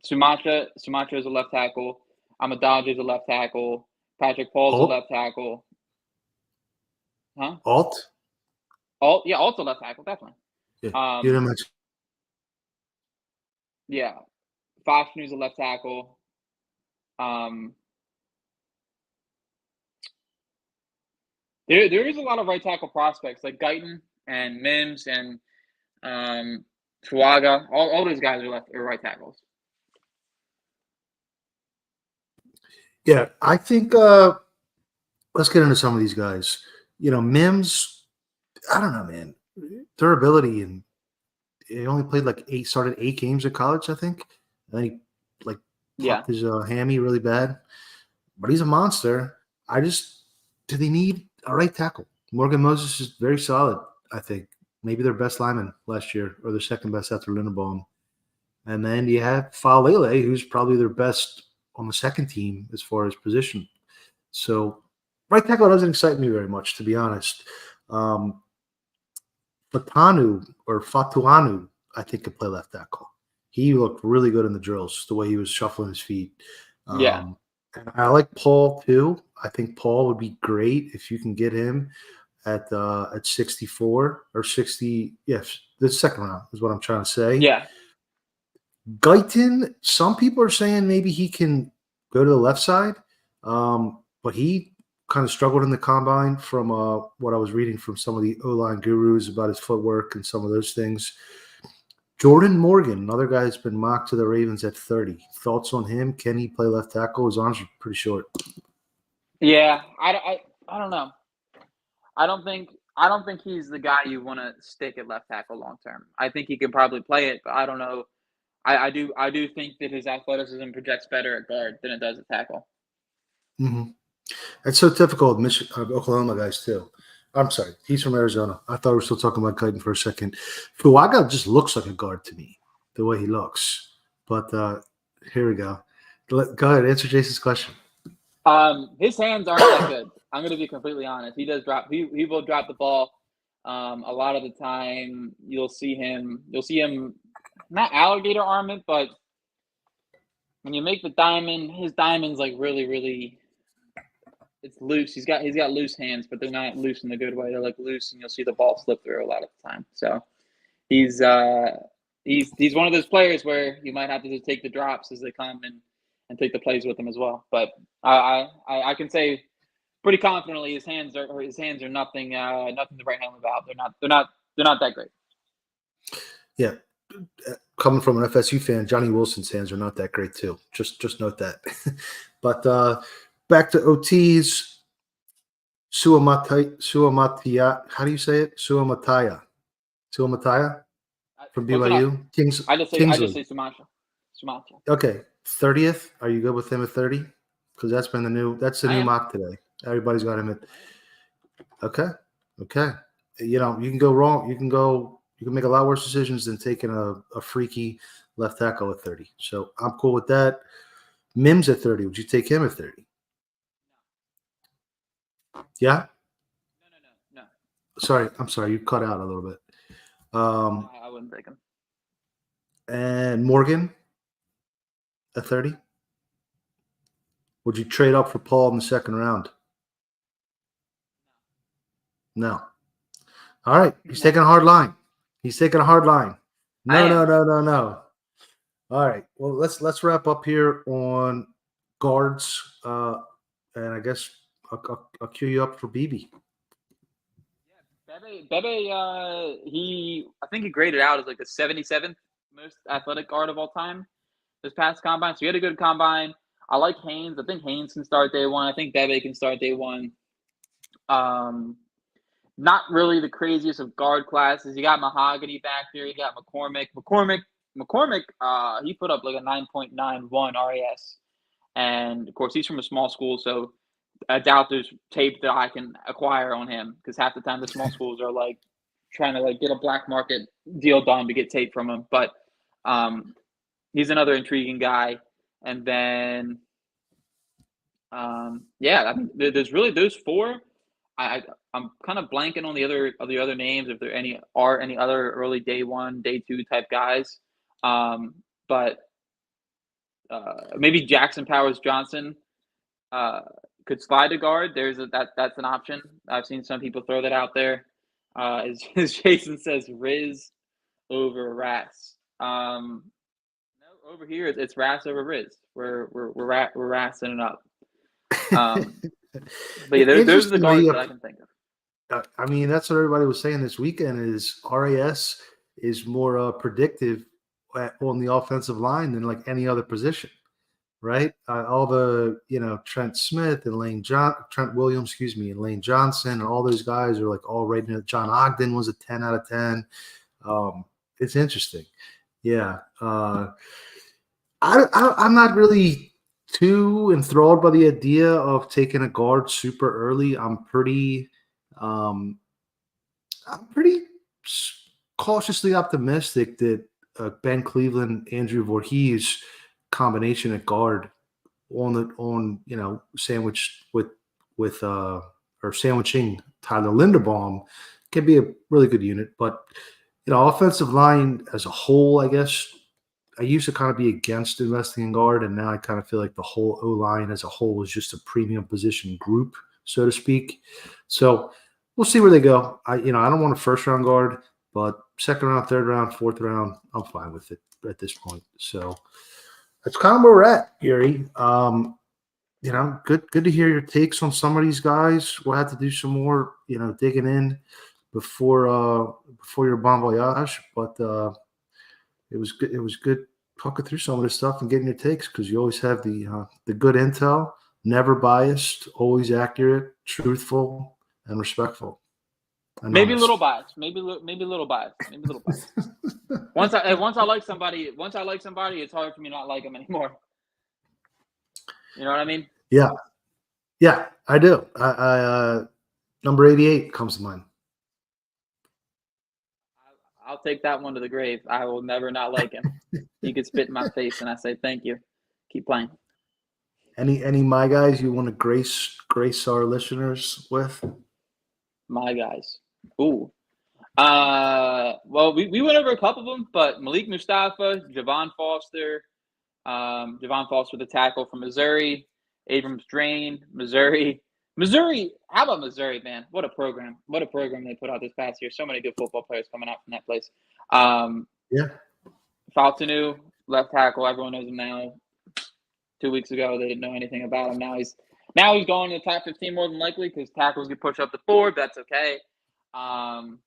Sumatra is a left tackle. Amadaj is a left tackle. Patrick Paul is a left tackle. Huh? Alt, yeah, Alt's a left tackle, definitely. Yeah, you didn't mention. Yeah, Fashnu's a left tackle. There is a lot of right tackle prospects like Guyton and Mims and Tuaga. All those guys are right tackles. Yeah, I think let's get into some of these guys. Mims, I don't know, man. Durability, and he only played started 8 games at college, I think. And then he popped his hammy really bad. But he's a monster. Do they need a right tackle? Morgan Moses is very solid, I think. Maybe their best lineman last year, or their second best after Linderbaum. And then you have Faalele, who's probably their best on the second team as far as position. So right tackle doesn't excite me very much, to be honest. Fatuanu, I think, could play left tackle. He looked really good in the drills, the way he was shuffling his feet. And I like Paul too. I think Paul would be great if you can get him at 64 or 60. Yes, the second round is what I'm trying to say. Yeah. Guyton, some people are saying maybe he can go to the left side, but he kind of struggled in the combine from what I was reading from some of the O-line gurus about his footwork and some of those things. Jordan Morgan, another guy that's been mocked to the Ravens at 30. Thoughts on him? Can he play left tackle? His arms are pretty short. Yeah, I don't know. I don't think he's the guy you want to stick at left tackle long term. I think he can probably play it, but I don't know. I do think that his athleticism projects better at guard than it does at tackle. Mm-hmm. It's so typical of Oklahoma guys too. I'm sorry, he's from Arizona. I thought we were still talking about Kitan for a second. Fuaga just looks like a guard to me, the way he looks. But here we go. Go ahead, answer Jason's question. His hands aren't that good. I'm going to be completely honest. He does drop. He will drop the ball. A lot of the time, you'll see him not alligator arm it, but when you make the diamond, his diamond's like really, really. It's loose. He's got loose hands, but they're not loose in a good way. They're like loose, and you'll see the ball slip through a lot of the time. So he's one of those players where you might have to just take the drops as they come and take the plays with him as well. But I can say pretty confidently his hands are nothing to write home about. They're not that great. Yeah, coming from an FSU fan, Johnny Wilson's hands are not that great too. Just note that. But back to OTs. Suamatia. How do you say it? Suamataya from BYU. I just say Sumatra. Okay, 30th. Are you good with him at 30? Because that's the new mock today. Everybody's got him at. Okay. You can go wrong. You can make a lot worse decisions than taking a freaky left tackle at 30. So I'm cool with that. Mims at 30. Would you take him at 30? Yeah? No. Sorry. I'm sorry. You cut out a little bit. I wouldn't take him. And Morgan at 30? Would you trade up for Paul in the second round? No. All right. He's taking a hard line. No. All right. Well, let's wrap up here on guards. And I guess I'll cue you up for BB. Yeah, Bebe, I think he graded out as like the 77th most athletic guard of all time this past combine. So he had a good combine. I like Haynes. I think Haynes can start day one. I think Bebe can start day one. Not really the craziest of guard classes. You got Mahogany back here. You got McCormick. He put up like a 9.91 RAS. And, of course, he's from a small school, so I doubt there's tape that I can acquire on him because half the time the small schools are, like, trying to, like, get a black market deal done to get tape from him. But he's another intriguing guy. And then, there's really those four. I'm kind of blanking on the other names if there any other early day one, day two type guys. But maybe Jackson Powers Johnson could slide to guard. That's an option. I've seen some people throw that out there. As Jason says, Riz over Rass. No, over here it's Rass over Riz. We're rassing it up. But yeah, those are the guards that I can think of. I mean, that's what everybody was saying this weekend is RAS is more predictive on the offensive line than like any other position, right? All the, Trent Smith and Trent Williams, and Lane Johnson and all those guys are like all rated. John Ogden was a 10 out of 10. It's interesting. Yeah. I'm not really too enthralled by the idea of taking a guard super early. I'm pretty cautiously optimistic that Ben Cleveland, Andrew Voorhees combination at guard sandwiched with or sandwiching Tyler Linderbaum can be a really good unit. But offensive line as a whole, I guess I used to kind of be against investing in guard, and now I kind of feel like the whole O-line as a whole is just a premium position group, so to speak. So we'll see where they go. I don't want a first-round guard, but second round, third round, fourth round, I'm fine with it at this point. So that's kind of where we're at, Gary. Good to hear your takes on some of these guys. We'll have to do some more, digging in before your bon voyage, but It was good. It was good talking through some of this stuff and getting your takes because you always have the good intel, never biased, always accurate, truthful, and respectful. And Maybe a honest. little biased. Maybe a little biased. Maybe a little biased. Once I like somebody, it's hard for me to not like them anymore. You know what I mean? Yeah, I do. Number 88 comes to mind. I'll take that one to the grave. I will never not like him. You could spit in my face, and I say thank you. Keep playing. Any my guys you want to grace our listeners with? My guys. Ooh. Well, we went over a couple of them, but Malik Mustafa, Javon Foster, the tackle from Missouri, Abrams Drain, Missouri. How about Missouri, man? What a program! What a program they put out this past year. So many good football players coming out from that place. Yeah. Faltanu, left tackle. Everyone knows him now. 2 weeks ago, they didn't know anything about him. Now he's going to the top 15 more than likely because tackles get pushed up the board. That's okay. And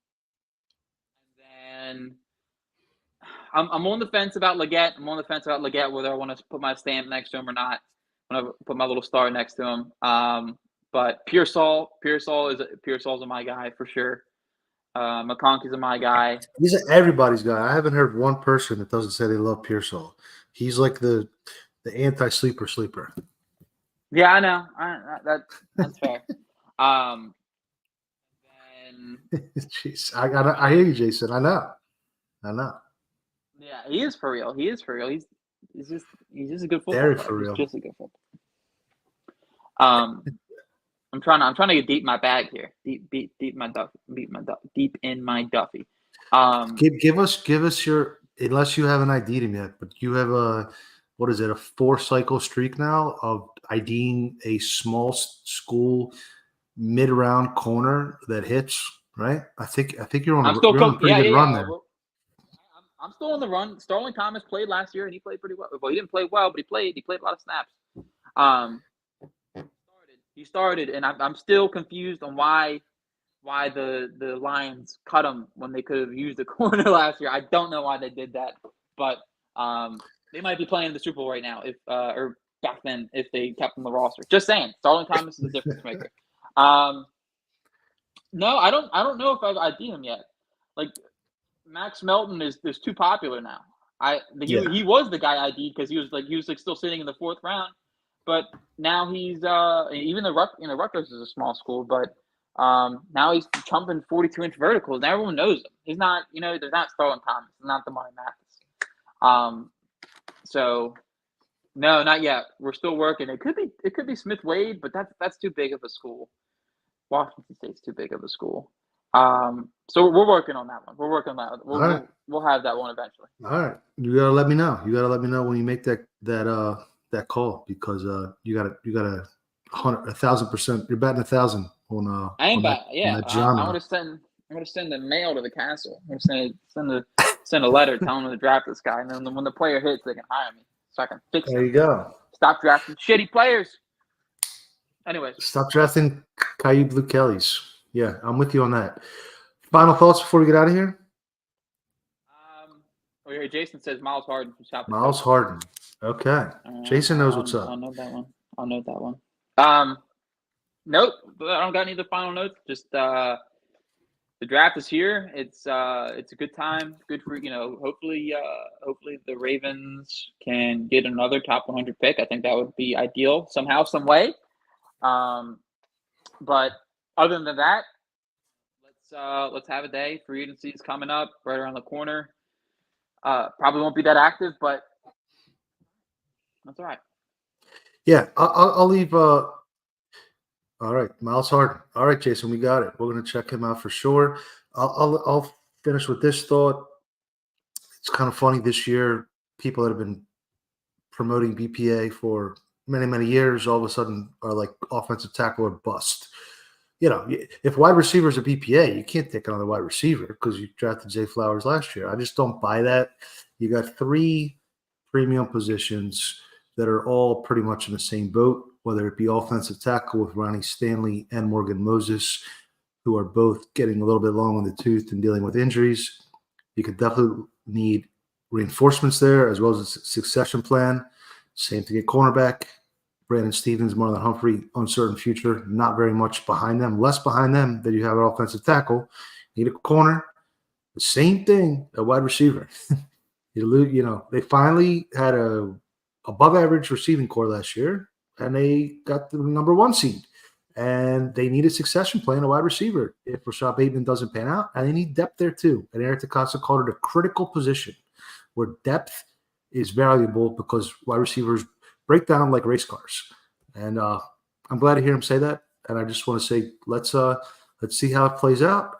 then I'm on the fence about Leggett. Whether I want to put my stamp next to him or not. I want to put my little star next to him. But Pearsall is my guy for sure. McConkey's my guy. He's everybody's guy. I haven't heard one person that doesn't say they love Pearsall. He's like the anti-sleeper. Yeah, I know. That's fair. Jeez, I hear you, Jason. I know. Yeah, he is for real. He's just a good football Very player. for real. He's just a good football. I'm trying to get deep in my bag here. Deep in my Duffy. Give us your, unless you haven't ID'd him yet, but you have a 4-cycle streak now of IDing a small school mid-round corner that hits, right? I think you're on a pretty good run there. I'm still on the run. Sterling Thomas played last year and he played pretty well. Well, he didn't play well, but he played a lot of snaps. He started, and I'm still confused on why the Lions cut him when they could have used a corner last year. I don't know why they did that, but they might be playing the Super Bowl right now or back then if they kept him on the roster. Just saying, Sterling Thomas is a difference maker. No, I don't know if I've ID'd him yet. Like Max Melton is too popular now. He was the guy ID'd because he was still sitting in the 4th round. But now he's even Rutgers is a small school, but now he's jumping 42-inch verticals, and everyone knows him. He's not, there's not Sterling Thomas, not Damari Mathis. So no, not yet. We're still working. It could be Smith Wade, but that's too big of a school. Washington State's too big of a school. So we're working on that one. We're working on that. We'll have that one eventually. All right, you gotta let me know. You gotta let me know when you make that call because you got 1,000%. You're batting 1,000 on. I ain't bat. Yeah, that genre. I'm gonna send the mail to the castle. I'm gonna send a letter telling them to draft this guy, and then when the player hits, they can hire me so I can fix. There you go. Stop drafting shitty players. Anyways, stop drafting Kaib Blue Kellys. Yeah, I'm with you on that. Final thoughts before we get out of here. Jason says Miles Harden from South. Miles Harden. Okay. Jason knows what's up. I'll note that one. Nope. I don't got any other final notes. Just the draft is here. It's a good time. Good for hopefully the Ravens can get another top 100 pick. I think that would be ideal somehow, some way. But other than that, let's have a day. Free agency is coming up right around the corner. Probably won't be that active, but that's all right. Yeah, I'll leave. All right, Miles Harden. All right, Jason, we got it. We're going to check him out for sure. I'll finish with this thought. It's kind of funny this year. People that have been promoting BPA for many, many years all of a sudden are like offensive tackle or bust. If wide receivers are BPA, you can't take another wide receiver because you drafted Zay Flowers last year. I just don't buy that. You got 3 premium positions that are all pretty much in the same boat, whether it be offensive tackle with Ronnie Stanley and Morgan Moses, who are both getting a little bit long on the tooth and dealing with injuries. You could definitely need reinforcements there as well as a succession plan. Same thing at cornerback. Brandon Stevens, Marlon Humphrey, uncertain future, not very much behind them. Less behind them than you have an offensive tackle. You need a corner. The same thing at wide receiver. They finally had a above average receiving core last year, and they got the number 1 seed. And they need a succession plan, a wide receiver, if Rashad Bateman doesn't pan out. And they need depth there too. And Eric DeCosta called it a critical position where depth is valuable because wide receivers break down like race cars. And I'm glad to hear him say that. And I just want to say, let's see how it plays out.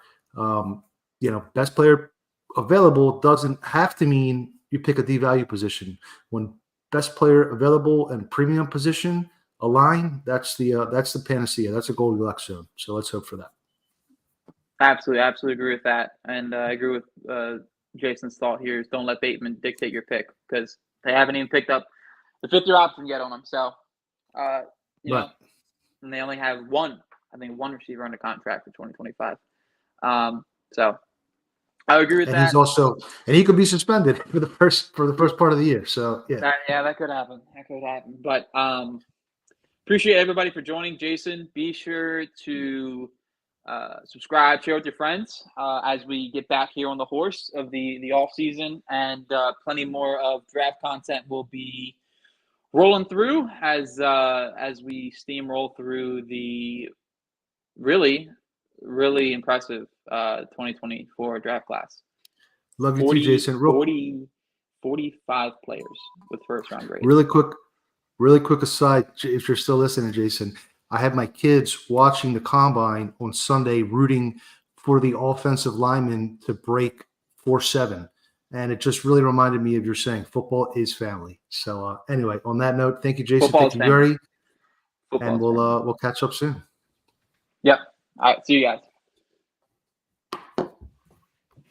Best player available doesn't have to mean you pick a D-value position. When best player available and premium position align, that's the panacea. That's a Goldilocks zone. So let's hope for that. Absolutely agree with that. And I agree with Jason's thought here is don't let Bateman dictate your pick because they haven't even picked up the 5th-year option yet on him. So, and they only have one receiver under contract for 2025. So I agree with that. He's also, and he could be suspended for the first part of the year. So yeah, that could happen. But appreciate everybody for joining. Jason, be sure to subscribe, share with your friends as we get back here on the horse of the off season, and plenty more of draft content will be rolling through as we steamroll through the really impressive 2024 draft class. Love you too, Jason. 45 players with first round grades. Really quick aside, if you're still listening, Jason, I had my kids watching the combine on Sunday, rooting for the offensive lineman to break 4.7. And it just really reminded me of your saying, football is family. So anyway, on that note, thank you, Jason. Thank you, Yuri. And we'll catch up soon. Yep. All right. See you guys.